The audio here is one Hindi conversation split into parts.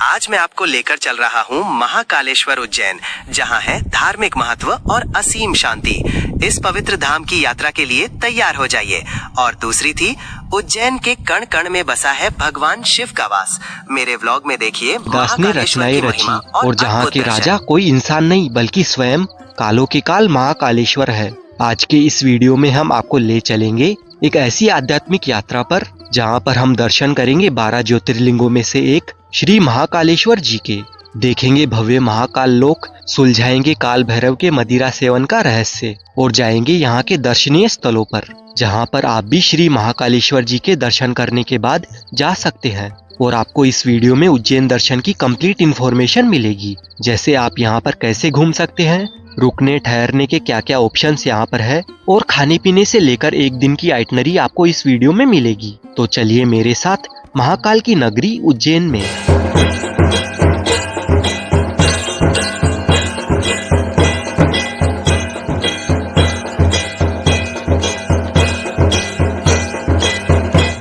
आज मैं आपको लेकर चल रहा हूँ महाकालेश्वर उज्जैन, जहाँ है धार्मिक महत्व और असीम शांति। इस पवित्र धाम की यात्रा के लिए तैयार हो जाइए। और दूसरी थी, उज्जैन के कण कण में बसा है भगवान शिव का वास। मेरे व्लॉग में देखिए दास ने रचनाएं रची और जहाँ के राजा कोई इंसान नहीं बल्कि स्वयं कालों के काल महाकालेश्वर है। आज के इस वीडियो में हम आपको ले चलेंगे एक ऐसी आध्यात्मिक यात्रा पर जहाँ पर हम दर्शन करेंगे 12 ज्योतिर्लिंगों में से एक श्री महाकालेश्वर जी के। देखेंगे भव्य महाकाल लोक, सुलझाएंगे काल भैरव के मदिरा सेवन का रहस्य और जाएंगे यहाँ के दर्शनीय स्थलों पर, जहाँ पर आप भी श्री महाकालेश्वर जी के दर्शन करने के बाद जा सकते हैं। और आपको इस वीडियो में उज्जैन दर्शन की कंप्लीट इन्फॉर्मेशन मिलेगी, जैसे आप यहाँ पर कैसे घूम सकते हैं, रुकने ठहरने के क्या क्या ऑप्शंस यहाँ पर है और खाने पीने से लेकर एक दिन की आइटनरी आपको इस वीडियो में मिलेगी। तो चलिए मेरे साथ महाकाल की नगरी उज्जैन में।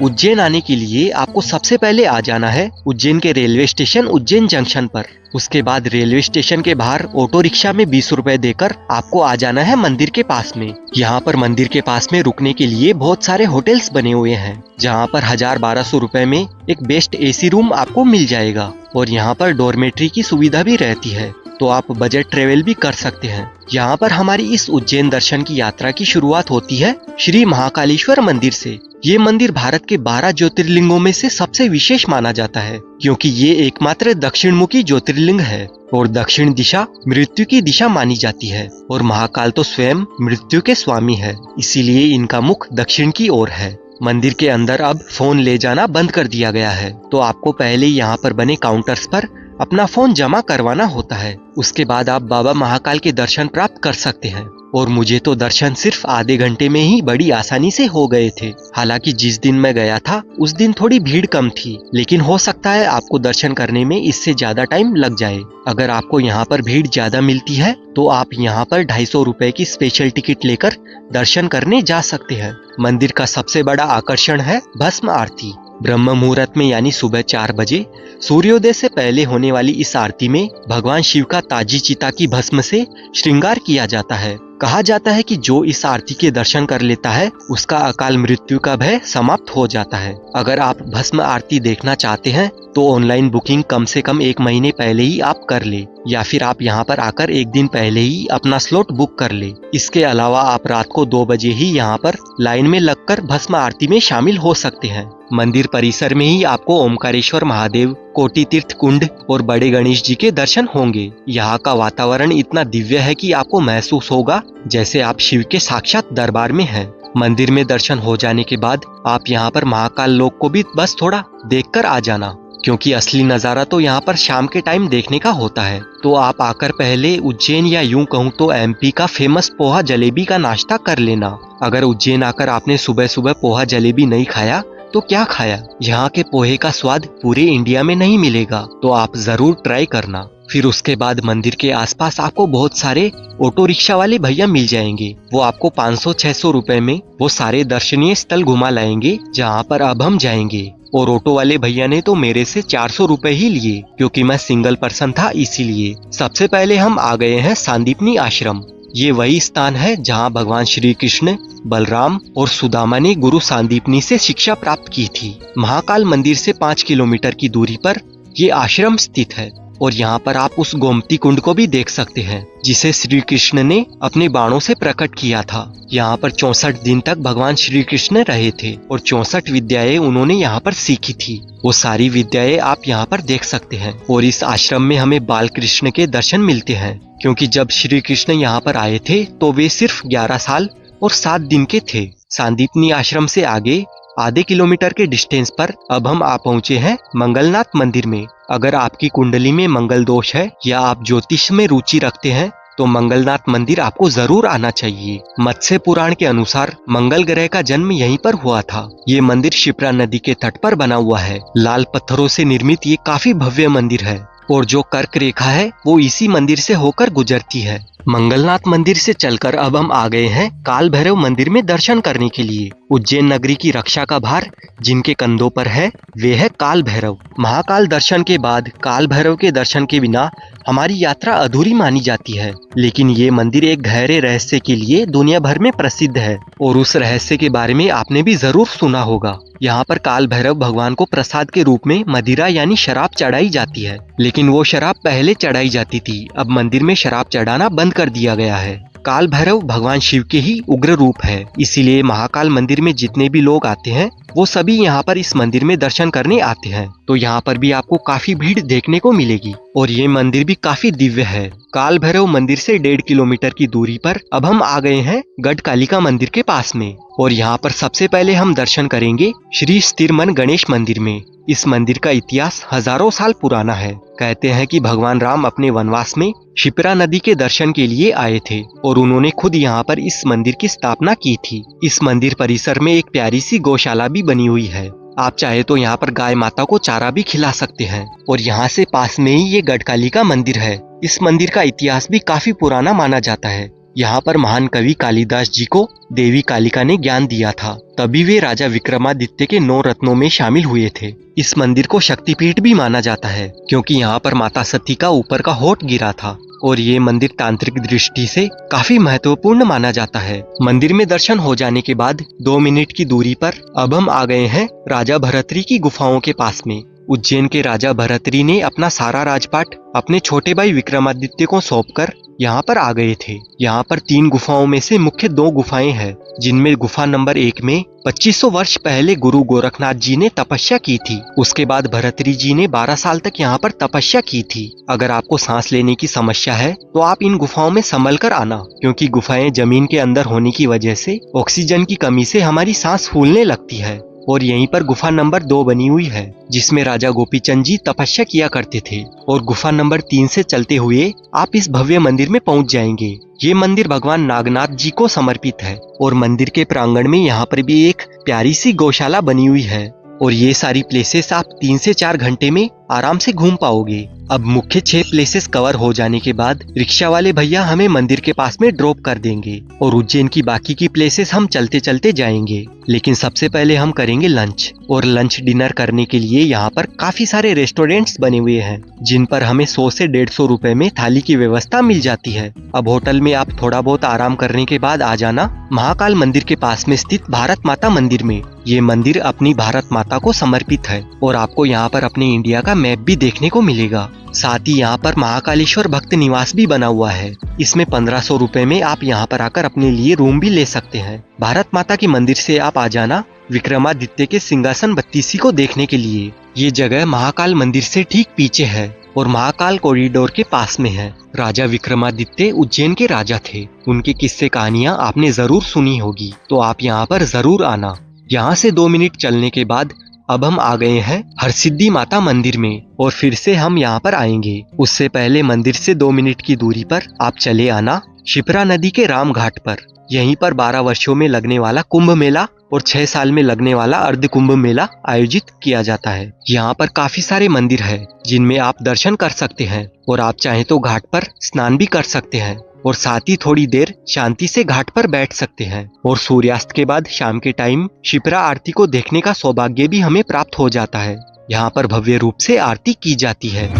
उज्जैन आने के लिए आपको सबसे पहले आ जाना है उज्जैन के रेलवे स्टेशन उज्जैन जंक्शन पर। उसके बाद रेलवे स्टेशन के बाहर ऑटो रिक्शा में 20 रुपए देकर आपको आ जाना है मंदिर के पास में। यहाँ पर मंदिर के पास में रुकने के लिए बहुत सारे होटल्स बने हुए हैं, जहाँ पर 1000-1200 रुपए में एक बेस्ट एसी रूम आपको मिल जाएगा और यहाँ पर डॉर्मेट्री की सुविधा भी रहती है, तो आप बजट ट्रेवल भी कर सकते हैं। यहाँ पर हमारी इस उज्जैन दर्शन की यात्रा की शुरुआत होती है श्री महाकालेश्वर मंदिर से। ये मंदिर भारत के 12 ज्योतिर्लिंगों में से सबसे विशेष माना जाता है, क्योंकि ये एकमात्र दक्षिण मुखी ज्योतिर्लिंग है और दक्षिण दिशा मृत्यु की दिशा मानी जाती है और महाकाल तो स्वयं मृत्यु के स्वामी है, इसीलिए इनका मुख दक्षिण की ओर है। मंदिर के अंदर अब फोन ले जाना बंद कर दिया गया है, तो आपको पहले यहाँ पर बने काउंटर्स पर अपना फोन जमा करवाना होता है। उसके बाद आप बाबा महाकाल के दर्शन प्राप्त कर सकते हैं और मुझे तो दर्शन सिर्फ आधे घंटे में ही बड़ी आसानी से हो गए थे। हालांकि जिस दिन मैं गया था उस दिन थोड़ी भीड़ कम थी, लेकिन हो सकता है आपको दर्शन करने में इससे ज्यादा टाइम लग जाए। अगर आपको यहाँ पर भीड़ ज्यादा मिलती है तो आप यहाँ पर 250 रुपए की स्पेशल टिकट लेकर दर्शन करने जा सकते हैं। मंदिर का सबसे बड़ा आकर्षण है भस्म आरती। ब्रह्म मुहूर्त में यानी सुबह 4 बजे सूर्योदय से पहले होने वाली इस आरती में भगवान शिव का ताजी चिता की भस्म से श्रृंगार किया जाता है। कहा जाता है कि जो इस आरती के दर्शन कर लेता है उसका अकाल मृत्यु का भय समाप्त हो जाता है। अगर आप भस्म आरती देखना चाहते हैं तो ऑनलाइन बुकिंग कम से कम 1 महीने पहले ही आप कर ले, या फिर आप यहाँ पर आकर एक दिन पहले ही अपना स्लॉट बुक कर ले। इसके अलावा आप रात को 2 बजे ही यहाँ पर लाइन में लगकर भस्म आरती में शामिल हो सकते हैं। मंदिर परिसर में ही आपको ओमकारेश्वर महादेव, कोटि तीर्थ कुंड और बड़े गणेश जी के दर्शन होंगे। यहाँ का वातावरण इतना दिव्य है कि आपको महसूस होगा जैसे आप शिव के साक्षात दरबार में हैं। मंदिर में दर्शन हो जाने के बाद आप यहाँ पर महाकाल लोक को भी बस थोड़ा देखकर आ जाना, क्योंकि असली नज़ारा तो यहाँ पर शाम के टाइम देखने का होता है। तो आप आकर पहले उज्जैन या यूं कहूँ तो एमपी का फेमस पोहा जलेबी का नाश्ता कर लेना। अगर उज्जैन आकर आपने सुबह सुबह पोहा जलेबी नहीं खाया तो क्या खाया। यहाँ के पोहे का स्वाद पूरे इंडिया में नहीं मिलेगा, तो आप जरूर ट्राई करना। फिर उसके बाद मंदिर के आसपास आपको बहुत सारे ऑटो रिक्शा वाले भैया मिल जाएंगे। वो आपको 500-600 रुपए में वो सारे दर्शनीय स्थल घुमा लाएंगे जहाँ पर अब हम जाएंगे। और ऑटो वाले भैया ने तो मेरे से 400 रुपए ही लिए, क्योंकि मैं सिंगल पर्सन था इसीलिए। सबसे पहले हम आ गए हैं सांदीपनी आश्रम। ये वही स्थान है जहाँ भगवान श्री कृष्ण, बलराम और सुदामा ने गुरु सांदीपनी से शिक्षा प्राप्त की थी। महाकाल मंदिर से 5 किलोमीटर की दूरी पर ये आश्रम स्थित है और यहाँ पर आप उस गोमती कुंड को भी देख सकते हैं, जिसे श्री कृष्ण ने अपने बाणों से प्रकट किया था। यहाँ पर 64 दिन तक भगवान श्री कृष्ण रहे थे और 64 विद्याएं उन्होंने यहाँ पर सीखी थी। वो सारी विद्याएं आप यहाँ पर देख सकते हैं। और इस आश्रम में हमें बाल कृष्ण के दर्शन मिलते हैं, क्योंकि जब श्री कृष्ण यहाँ पर आए थे तो वे सिर्फ 11 साल और 7 दिन के थे। सांदीपनी आश्रम से आगे आधे किलोमीटर के डिस्टेंस पर अब हम आ पहुँचे हैं मंगलनाथ मंदिर में। अगर आपकी कुंडली में मंगल दोष है या आप ज्योतिष में रुचि रखते हैं तो मंगलनाथ मंदिर आपको जरूर आना चाहिए। मत्स्य पुराण के अनुसार मंगल ग्रह का जन्म यहीं पर हुआ था। ये मंदिर शिप्रा नदी के तट पर बना हुआ है। लाल पत्थरों से निर्मित ये काफी भव्य मंदिर है। और जो कर्क रेखा है वो इसी मंदिर से होकर गुजरती है। मंगलनाथ मंदिर से चलकर अब हम आ गए हैं काल भैरव मंदिर में दर्शन करने के लिए। उज्जैन नगरी की रक्षा का भार जिनके कंधों पर है वे है काल भैरव। महाकाल दर्शन के बाद काल भैरव के दर्शन के बिना हमारी यात्रा अधूरी मानी जाती है। लेकिन ये मंदिर एक गहरे रहस्य के लिए दुनिया भर में प्रसिद्ध है और उस रहस्य के बारे में आपने भी जरूर सुना होगा। यहाँ पर काल भैरव भगवान को प्रसाद के रूप में मदिरा यानी शराब चढ़ाई जाती है, लेकिन वो शराब पहले चढ़ाई जाती थी, अब मंदिर में शराब चढ़ाना बंद कर दिया गया है। काल भैरव भगवान शिव के ही उग्र रूप है, इसीलिए महाकाल मंदिर में जितने भी लोग आते हैं वो सभी यहाँ पर इस मंदिर में दर्शन करने आते हैं। तो यहाँ पर भी आपको काफी भीड़ देखने को मिलेगी और ये मंदिर भी काफी दिव्य है। काल भैरव मंदिर से 1.5 किलोमीटर की दूरी पर अब हम आ गए हैं गढ़ कालिका मंदिर के पास में और यहाँ पर सबसे पहले हम दर्शन करेंगे श्री स्थिर मन गणेश मंदिर में। इस मंदिर का इतिहास हजारों साल पुराना है। कहते हैं कि भगवान राम अपने वनवास में शिप्रा नदी के दर्शन के लिए आए थे और उन्होंने खुद यहाँ पर इस मंदिर की स्थापना की थी। इस मंदिर परिसर में एक प्यारी सी गौशाला भी बनी हुई है। आप चाहे तो यहाँ पर गाय माता को चारा भी खिला सकते हैं और यहाँ से पास में ही ये गढ़कालिका मंदिर है। इस मंदिर का इतिहास भी काफी पुराना माना जाता है। यहाँ पर महान कवि कालिदास जी को देवी कालिका ने ज्ञान दिया था, तभी वे राजा विक्रमादित्य के 9 रत्नों में शामिल हुए थे। इस मंदिर को शक्तिपीठ भी माना जाता है क्योंकि यहाँ पर माता सती का ऊपर का होठ गिरा था और ये मंदिर तांत्रिक दृष्टि से काफी महत्वपूर्ण माना जाता है। मंदिर में दर्शन हो जाने के बाद 2 मिनट की दूरी पर अब हम आ गए हैं राजा भरतरी की गुफाओं के पास में। उज्जैन के राजा भरतरी ने अपना सारा राजपाट अपने छोटे भाई विक्रमादित्य को सौंपकर यहाँ पर आ गए थे। यहाँ पर 3 गुफाओं में से मुख्य 2 गुफाएं हैं, जिनमें गुफा नंबर 1 में 2500 वर्ष पहले गुरु गोरखनाथ जी ने तपस्या की थी। उसके बाद भरतरी जी ने 12 साल तक यहाँ पर तपस्या की थी। अगर आपको सांस लेने की समस्या है तो आप इन गुफाओं में संभल कर आना, क्योंकि गुफाएं जमीन के अंदर होने की वजह से ऑक्सीजन की कमी से हमारी सांस फूलने लगती है। और यहीं पर गुफा नंबर 2 बनी हुई है, जिसमें राजा गोपीचंद जी तपस्या किया करते थे। और गुफा नंबर 3 से चलते हुए आप इस भव्य मंदिर में पहुंच जाएंगे। ये मंदिर भगवान नागनाथ जी को समर्पित है और मंदिर के प्रांगण में यहाँ पर भी एक प्यारी सी गौशाला बनी हुई है और ये सारी प्लेसेस आप 3 से 4 घंटे में आराम से घूम पाओगे। अब मुख्य 6 प्लेसेस कवर हो जाने के बाद रिक्शा वाले भैया हमें मंदिर के पास में ड्रॉप कर देंगे और उज्जैन की बाकी की प्लेसेस हम चलते चलते जाएंगे। लेकिन सबसे पहले हम करेंगे लंच, और लंच डिनर करने के लिए यहाँ पर काफी सारे रेस्टोरेंट्स बने हुए हैं, जिन पर हमें 100 से 150 रुपए में थाली की व्यवस्था मिल जाती है। अब होटल में आप थोड़ा बहुत आराम करने के बाद आ जाना महाकाल मंदिर के पास में स्थित भारत माता मंदिर में। ये मंदिर अपनी भारत माता को समर्पित है और आपको यहाँ पर अपने इंडिया का मैप भी देखने को मिलेगा। साथ ही यहाँ पर महाकालेश्वर भक्त निवास भी बना हुआ है। इसमें 1500 रुपए में आप यहाँ पर आकर अपने लिए रूम भी ले सकते हैं। भारत माता की मंदिर से आप आ जाना विक्रमादित्य के सिंहासन 32 को देखने के लिए। ये जगह महाकाल मंदिर से ठीक पीछे है और महाकाल कॉरिडोर के पास में है। राजा विक्रमादित्य उज्जैन के राजा थे, उनके किस्से कहानियां आपने जरूर सुनी होगी, तो आप यहाँ पर जरूर आना। यहाँ से 2 मिनट चलने के बाद अब हम आ गए हैं हरसिद्धि माता मंदिर में और फिर से हम यहाँ पर आएंगे। उससे पहले मंदिर से 2 मिनट की दूरी पर आप चले आना शिप्रा नदी के राम घाट पर। यहीं पर 12 वर्षों में लगने वाला कुंभ मेला और 6 साल में लगने वाला अर्ध कुंभ मेला आयोजित किया जाता है। यहाँ पर काफी सारे मंदिर है जिनमें आप दर्शन कर सकते हैं और आप चाहें तो घाट पर स्नान भी कर सकते हैं और साथ ही थोड़ी देर शांति से घाट पर बैठ सकते हैं। और सूर्यास्त के बाद शाम के टाइम शिप्रा आरती को देखने का सौभाग्य भी हमें प्राप्त हो जाता है। यहाँ पर भव्य रूप से आरती की जाती है।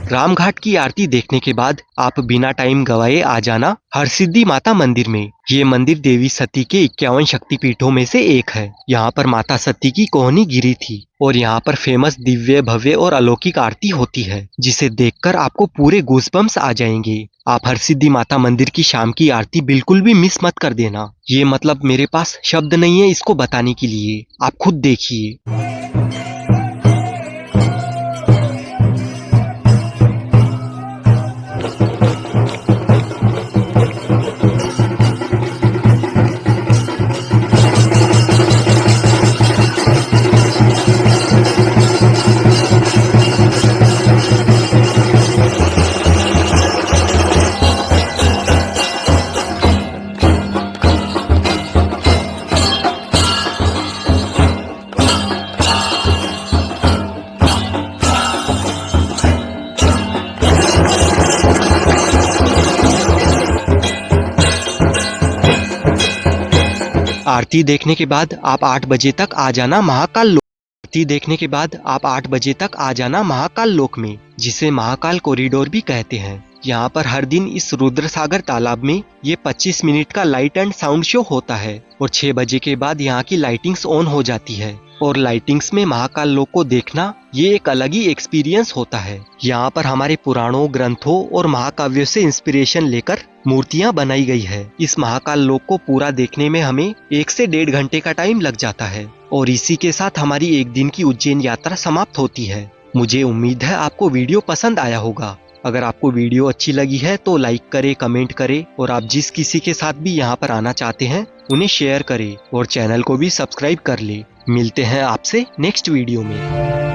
रामघाट की आरती देखने के बाद आप बिना टाइम गवाए आ जाना हरसिद्धि माता मंदिर में। ये मंदिर देवी सती के 51 शक्तिपीठों में से एक है। यहाँ पर माता सती की कोहनी गिरी थी और यहाँ पर फेमस दिव्य भव्य और अलौकिक आरती होती है, जिसे देखकर आपको पूरे गूज़बम्स आ जाएंगे। आप हरसिद्धि माता मंदिर की शाम की आरती बिल्कुल भी मिस मत कर देना। ये मतलब मेरे पास शब्द नहीं है इसको बताने के लिए, आप खुद देखिए। आरती देखने के बाद आप 8 बजे तक आ जाना महाकाल लोक। आरती देखने के बाद आप 8 बजे तक आ जाना महाकाल लोक में, जिसे महाकाल कॉरिडोर भी कहते हैं। यहाँ पर हर दिन इस रुद्रसागर तालाब में ये 25 मिनट का लाइट एंड साउंड शो होता है और 6 बजे के बाद यहाँ की लाइटिंग्स ऑन हो जाती है और लाइटिंग्स में महाकाल लोक को देखना ये एक अलग ही एक्सपीरियंस होता है। यहाँ पर हमारे पुराणों, ग्रंथों और महाकाव्यों से इंस्पिरेशन लेकर मूर्तियाँ बनाई गई है। इस महाकाल लोक को पूरा देखने में हमें 1 से 1.5 घंटे का टाइम लग जाता है और इसी के साथ हमारी एक दिन की उज्जैन यात्रा समाप्त होती है। मुझे उम्मीद है आपको वीडियो पसंद आया होगा। अगर आपको वीडियो अच्छी लगी है तो लाइक करें, कमेंट करें और आप जिस किसी के साथ भी यहाँ पर आना चाहते हैं उन्हें शेयर करें और चैनल को भी सब्सक्राइब कर ले। मिलते हैं आपसे नेक्स्ट वीडियो में।